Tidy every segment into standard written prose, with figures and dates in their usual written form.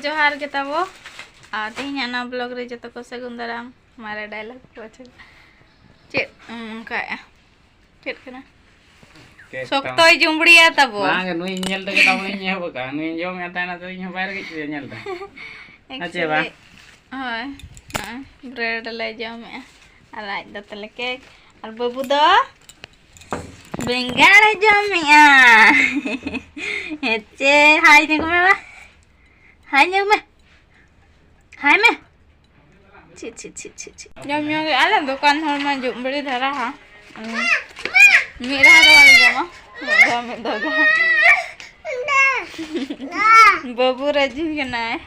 जोहार के तबो तेहना ना ब्लॉग रे जतो को सगुन दाराम हमारा डायलॉग को चेत उनका चेत कना सोक्तोय जुमड़िया तबो बांग नुई नेल तक तबो इन बका नुई जो में ताना तो इन बाहर के नेल ता अच्छे बा होय ब्रेड ले जम और आज दतले केक और बाबू दो बेंगाड़ जमिया हेचे हाय ने में बा हाय ने में हाय में छी छी छी छी छी जमिया के आला दुकान हर में जुमड़ी धरा हा मेरा तो वाले जमा में दो बाबू रजी के ना है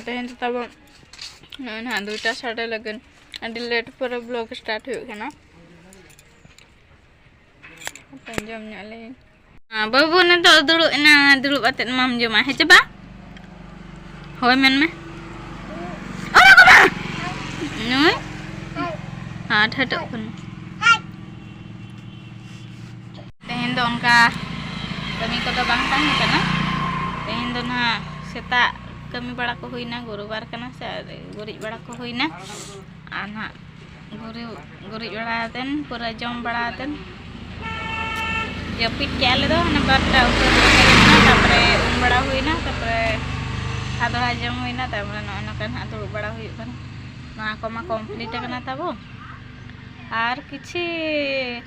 तेहन तब ना दुटा साढ़े लगन अभी लेट पर ब्लॉग स्टार्ट हो ना जम बाबू ने तो दुड़ुब आते माम जमा है चबा होय मन में नुई हाँ ठटो तेहन दो उनका कमी को तो बांग ताहे कना तेहन दो ना सेता कमी बड़ा को हुईना गुरुवार कना से गुरिज बड़ा को हुईना आना गुरिज बड़ातेन पूरा जम बड़ातेन जपिट के आले दो ना बारटा तापरे उम बड़ा हुईना तापरे आदोड़ा जम हुईना तापरे न कना दुड़ुब बड़ा हुई कना ना को मा कंप्लीट कना ताबो और किछि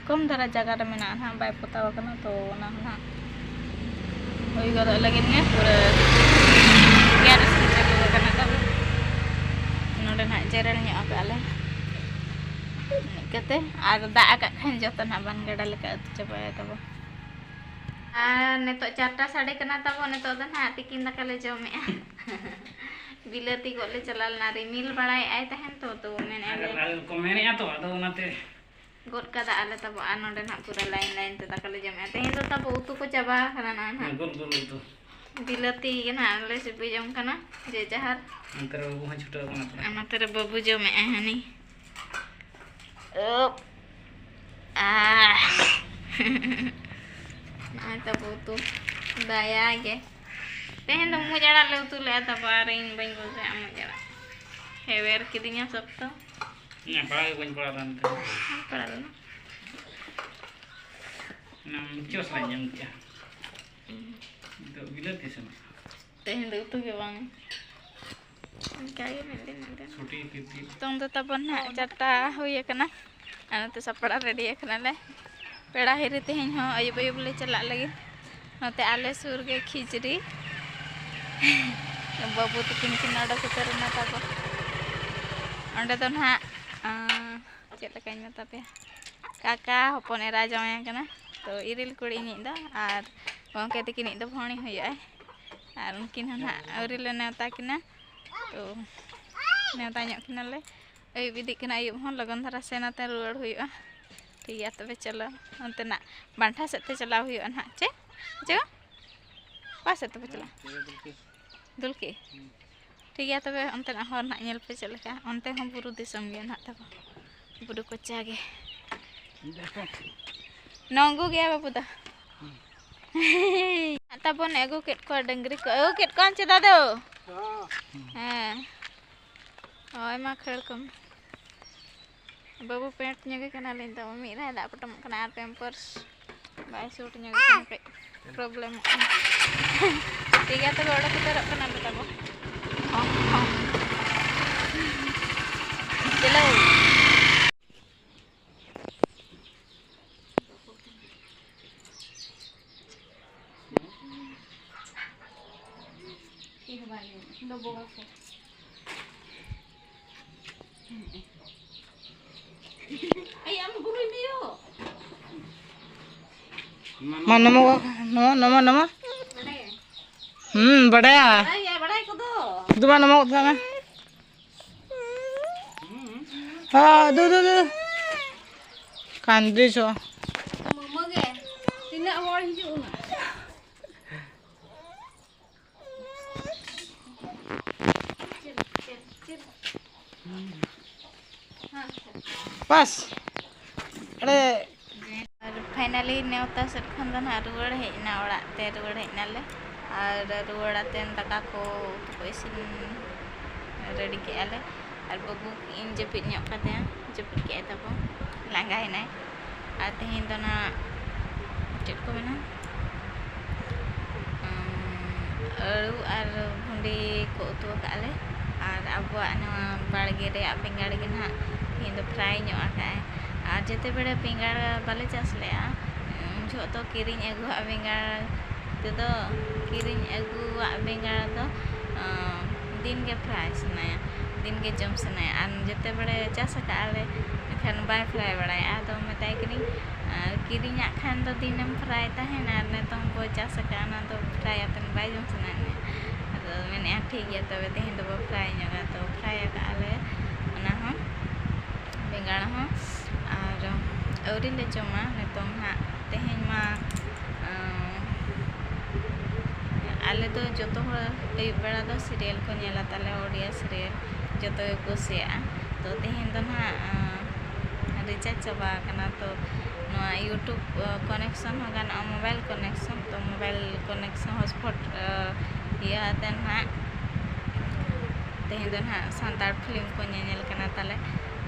कम धरा जगह रे मेना ना बाय पताव कना तो ना ना होई गद लगिन ने पूरा यार से को कना तब नोडे ना जेरल nya आले कते आर दा का खान जतो ना बन गडा लेका चबाय तब आ ने तो 4टा साढ़े कना तब ने तो ना तिकिन दा कले जमे बिलती गोले चलाल ना रिमिल बड़ाई आय तहन तो मेन आले को मेने आ तो आदो नाते गोट कदा आले तब आ नोडे ना पूरा लाइन लाइन ते तकले जमे तहन तो तब उतु को चबा कना ना गुल गुल तो बिलती ना ले सिपि जम कना जे जहर अंतर बाबू ह छुटा कना अना तेरे बाबू जमे हनी ओ आ ना तब उतु दया गे तेहन मुजड़ा ले उतु ले तब इन बन को से मुजड़ा हेवेर किदिया सब तो ना पड़ा के बन पड़ा तन पड़ा ना ना चोस ला जम क्या तो बिलती से तेहन दो उतु के बांग काय मेंटेन छोटी किती तो तब ना 4टा होय कना अनते सपड़ा रेडी कना ले पेड़ा हेरे तेहन हो अयुब अयुब ले चला लगे नते आले सुर के खिचड़ी बाबू तकिन किन अडक उतरना तब अंडे तो ना चेक लकाई मता पे काका हपन एरा जमाय कना तो इरिल कुड़ी नि दा आर गंके तकिन दो भणी होय आर उनकिन ना औरिल नेवता किना तो नेवता ᱧᱚᱜ किनाले अयुब इदी कना अयुब हो लगन धरा सेनाते रुआड़ हुआ ठीक है तबे चलो अंते ना बांठा सेते चला हुआ ना चे जो पास तबे चला दुलके ठीक है तबे अंते ना हर ना नेल पे चलका अंते हम बुरु दिसम गे ना तब बुरु कोचा गे नंगू गया बाबू दा तबन एगो केट को डंगरी को ओ केट कौन चदा दो हां ओय मा खड़ कम बाबू पेंट ᱧᱮᱜᱮ ᱠᱟᱱᱟ ᱞᱤᱧ ᱛᱚ ᱢᱤᱫ ᱨᱟᱭ ᱫᱟᱜ ᱯᱚᱴᱚᱢ ᱠᱟᱱᱟ ᱟᱨ ᱯᱮᱢᱯᱟᱨᱥ ᱵᱟᱭ ᱥᱩᱴ ᱧᱮᱜᱮ ᱠᱟᱱᱟ ᱯᱮ ᱯᱨᱚᱵᱞᱮᱢ ᱴᱷᱤᱠ ᱜᱮᱭᱟ ᱛᱚᱵᱮ ᱚᱰᱚᱠ ᱩᱛᱟᱹᱨᱚᱜ ᱠᱟᱱᱟ ᱞᱮ ᱛᱟᱵᱚ चलो mana mau nama badaya itu mana mau sama du kandri so pas अरे नेवता सेट खन दो ना रुआड़ हेजना ओड़ा ते रुआड़ हेजना ले और रुआड़ आते दाका को उतु को इसिन रेडी के आले और बाबू इन जपित ᱧᱚᱜ ᱠᱟᱛᱮ जपित के तबो लांगा हेनाय और तेहेन दो ना चेट को मेना अळू और भुंडी को उतु काले और अबुआ बाड़गे रे बेंगाड़ के ना तेहेन दो फ्राई ᱧᱚᱜ आकाय और जते बेड़े बेंगाड़ बाले चास लेआ जो तो किरिंग अगुआ बेंगाड़ तो किरिंग अगुआ बेंगाड़ दो दिन के फ्राई सनाया दिन के जम सनाया और जते बड़े चास काले खान बाय फ्राई बड़ाय आदो मताय कनी किरिंग खान दो दिनम फ्राई तहन और नेतों को चास काना तो फ्राई अतन बाय जम सनाने आदो मैंने ठीक गया तबे तेहेन दो फ्राई ᱧᱚᱜᱟ तो फ्राई काले ओना हो बेंगाड़ हो और औरी ले जमा नेतों हा तेहेन मा आले तो जो तो अयुब बेड़ा दो सीरियल को नेला ताले ओडिया सीरियल जो तो कुसिया तो तेहेन दो ना रिचार्ज चाबा कना तो नोआ यूट्यूब कनेक्शन हो गाना मोबाइल कनेक्शन तो मोबाइल कनेक्शन हॉटस्पॉट या देन ना तेहेन दो ना सांतार फिल्म को नेल कना ताले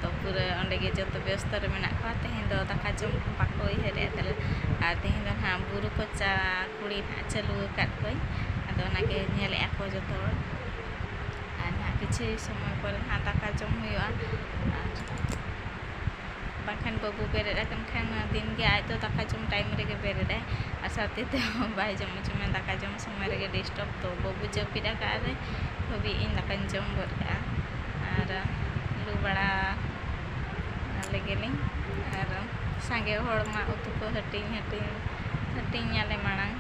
तो पूरा अंडे के जो तो व्यस्त रे मेना को तेहेन दो दाका जम पाको हेरे ताले और तेहेन दो ना बुरु कोचा कुड़ी ना चालू काट कोई आदो ना के नेले आको जो तो और ना किछि समय पर ना दाका जम हुआ बाखान बाबू बेरे रकन खान दिन के आय तो दाका जम टाइम रे के बेरे दे और साथे तो बाय जम जम दाका जम समय रे के डिस्टर्ब तो बाबू जपिरा का रे हबी इन दाका जम बर का और लू बड़ा लेगेलिंग और सांगे होड़ मा उतु को हटिंग याले मांग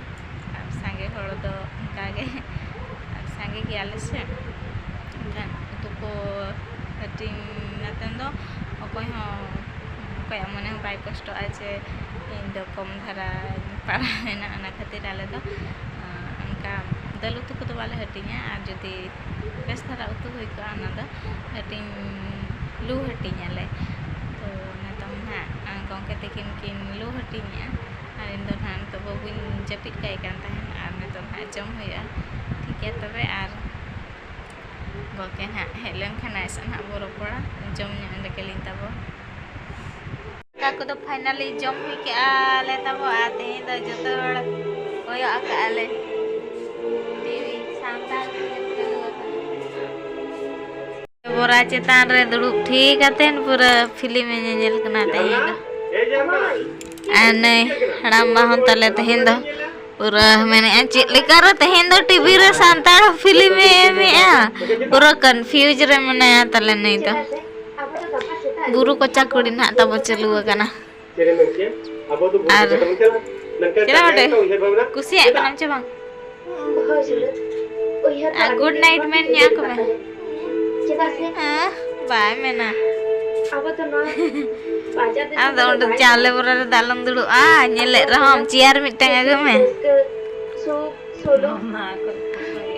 और सांगे होड़ दो कागे और सांगे गियाले से उतु को हटिंग नतन दो अकोय हो कोया मने बाय कष्ट आचे इन दो कम धारा पाड़ा ना अना खातिर आले दो उनका दल उतु को तो वाले हटिंगा और जदी बेस धारा उतु होई का ना दो हटिंग लू हटिंग आले तो नतम ना गंके तकिन किन लू हटिंगा और इन दो ना तो बाबू जपित काई कान तहन और नतम ना जम होया ठीक है तबे और गके ना हेलन खाना सन हा बोरो पड़ा जम ने केलिन तबो का को तो फाइनली जम हुई के आले तबो आते हैं तो जो तो कोयो आका आले टीवी शानदार बोरा चेतान रे दुड़ुब ठीक आतेन पूरा फिल्म में नेल कना तेहेन आने हड़ाम बाहन तले तेहेन दो पूरा मैंने चेक लेका रे तेहेन दो टीवी रे सांतार फिल्म में पूरा कंफ्यूज रे मने तले नहीं तो बुरु को चाकुड़ी ना तब चलू कना और चला बटे कुसिया कनाम चे बांग गुड नाइट मैन न्या को में बाय मेना अब तो चाले बोरा रे दालम दुडु नेले रहम चेयर मिटंग आगे में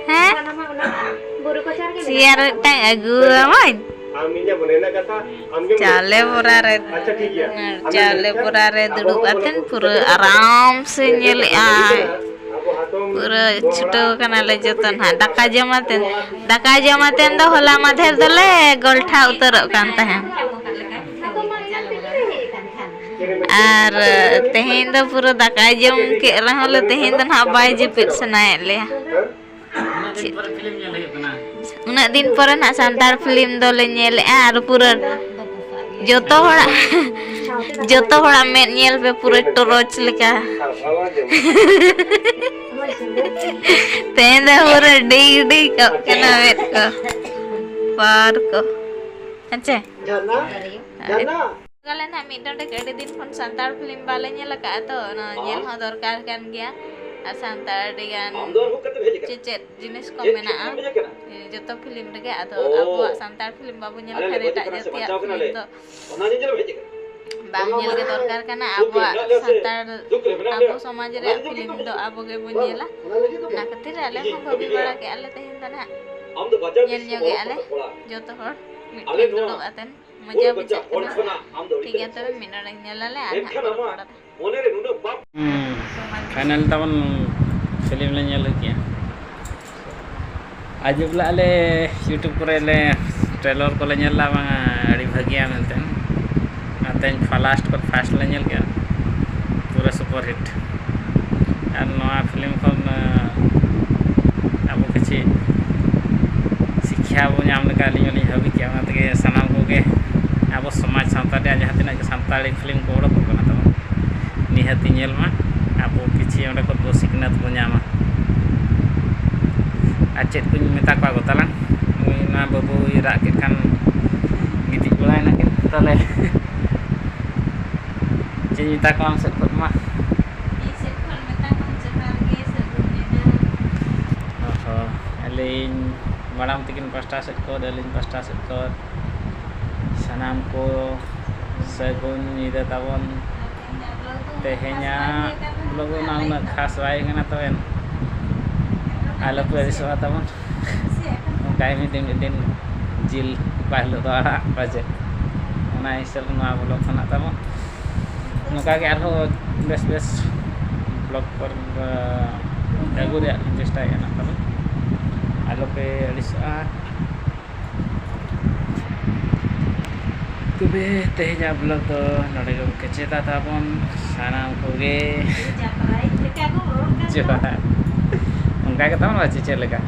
हैं चेयर मिटंग आगु मन चाले बोरा रे दुडु आतेन पूरा आराम से नेले पूरा छुटो कना ले जतन हा दाका जमातेन दो होला माधेर दले गोलठा उतर कान तहे और तेहेन दो पूरा दाका जम के रहले तेहेन दो ना बाय जपित सनाय ले उना दिन पर ना सांतार फिल्म दो ले नेले और पूरा जोतो होड़ा में नेल पे पूरा टोरच लेका तेंदा पूरा डी को केना वेट को पार को अच्छा गले ना मिटन रे केडी दिन फोन सांतार फिल्म बाले नेल का तो ना नेल हो दरकार कान गया आ सांतार डिगान चेचेत जिनिस को मेना जो तो फिल्म रे आ तो अब सांतार फिल्म बाबू नेल खरे टा जतिया फिल्म तो बांग नेल के दरकार काना अब सांतार अब समाज रे फिल्म तो अब गे बन नेला ना खातिर आले हम भाभी बड़ा के आले तेहिन तना नेल ᱧᱚᱜᱮ आले जो तो हर मिटन दुडो आतन मजा बुझा ठीक है तबे मिनट नेलाले आ फाइनल तबन फिल्म ले ñel किया आज बेला ले यूट्यूब करे ले ट्रेलर को ले ñel ला अड़ी भागिया मेनते नाते फास्ट पर फास्ट ले ñel किया पूरा सुपर हिट और नवा फिल्म खन अब किसी शिक्षा बो नाम लगा लियो हबी किया तके सनाम को के अब समाज सावता जहाँ तीन सानताड़ी फिल्म को उड़क तब निहती मा अब किसी को सिखनत को नामा आज चेक को मेता को गोताला ना बाबू राग के खान गिटी बड़ाना के तले चेक मेता को हम सेट मा अलिन माड़ाम तकिन पास्टा सेट को अलिन पास्टा सेट को सनाम को सगुन Nida ताबन तेहेnya logo na khas wae ngana tawen ala pari so taman kai mi din jil pahlo to ara baje ona isel na blog kana taman nuka ke arho bes blog पर jago dia चेष्टा yana taman ala pe alisa तबे Teja blog तो नडे को केचेता ताबन सानाम कोगे जोहार उनका के तमन बाची चले का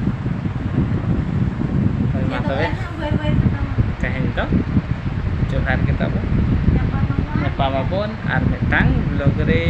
मा तबे कहें तो जोहार के ताबन नेपा माबन आर मेटांग ब्लॉग रे